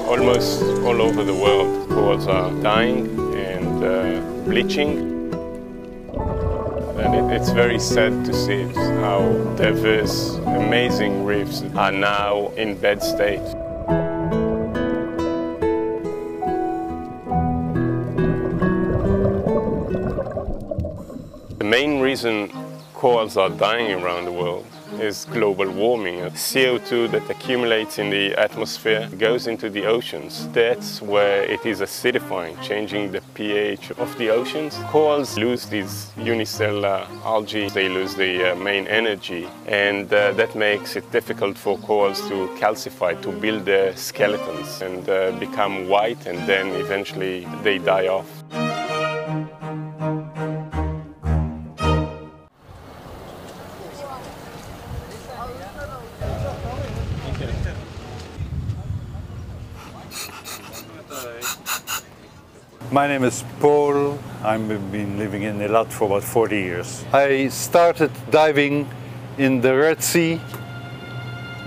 Almost all over the world, corals are dying and bleaching. And it's very sad to see it, how diverse, amazing reefs are now in bad state. The main reason corals are dying around the world is global warming. CO2 that accumulates in the atmosphere goes into the oceans. That's where it is acidifying, changing the pH of the oceans. Corals lose these unicellular algae, they lose the main energy, and that makes it difficult for corals to calcify, to build their skeletons and become white, and then eventually they die off. My name is Paul. I've been living in Eilat for about 40 years. I started diving in the Red Sea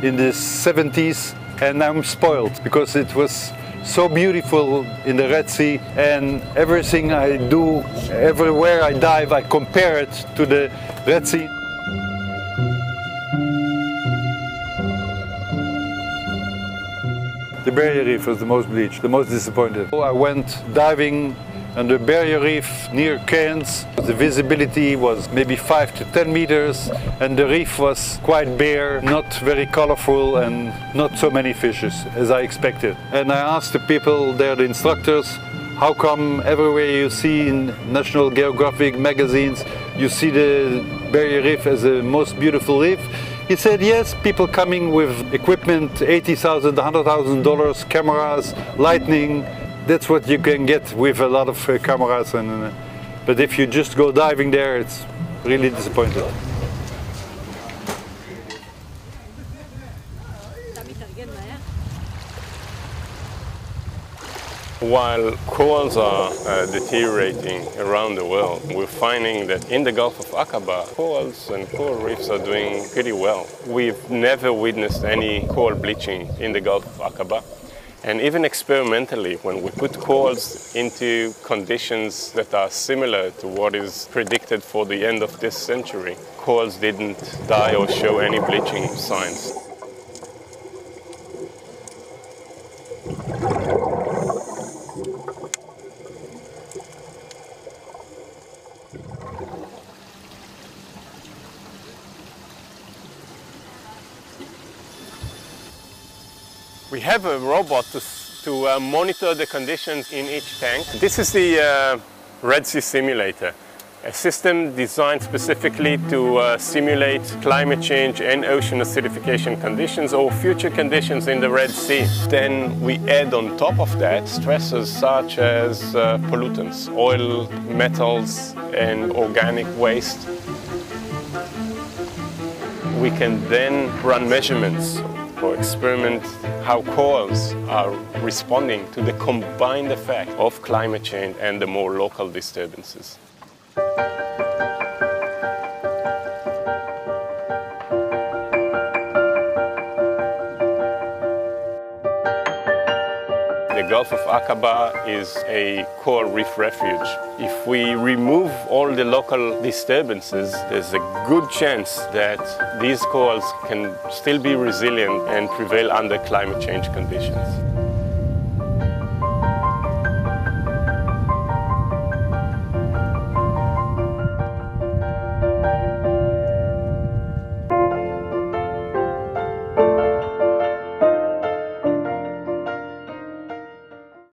in the 70s, and I'm spoiled because it was so beautiful in the Red Sea, and everything I do, everywhere I dive, I compare it to the Red Sea. The barrier reef was the most bleached, the most disappointed. I went diving on the barrier reef near Cairns. The visibility was maybe 5 to 10 meters, and the reef was quite bare, not very colorful, and not so many fishes as I expected. And I asked the people there, the instructors, how come everywhere you see in National Geographic magazines, you see the barrier reef as the most beautiful reef? He said, yes, people coming with equipment, $80,000, $100,000, cameras, lightning, that's what you can get with a lot of cameras. But if you just go diving there, it's really disappointing. While corals are deteriorating around the world, we're finding that in the Gulf of Aqaba, corals and coral reefs are doing pretty well. We've never witnessed any coral bleaching in the Gulf of Aqaba. And even experimentally, when we put corals into conditions that are similar to what is predicted for the end of this century, corals didn't die or show any bleaching signs. We have a robot to monitor the conditions in each tank. This is the Red Sea Simulator, a system designed specifically to simulate climate change and ocean acidification conditions or future conditions in the Red Sea. Then we add on top of that stressors such as pollutants, oil, metals, and organic waste. We can then run measurements or experiment how corals are responding to the combined effect of climate change and the more local disturbances. The Gulf of Aqaba is a coral reef refuge. If we remove all the local disturbances, there's a good chance that these corals can still be resilient and prevail under climate change conditions.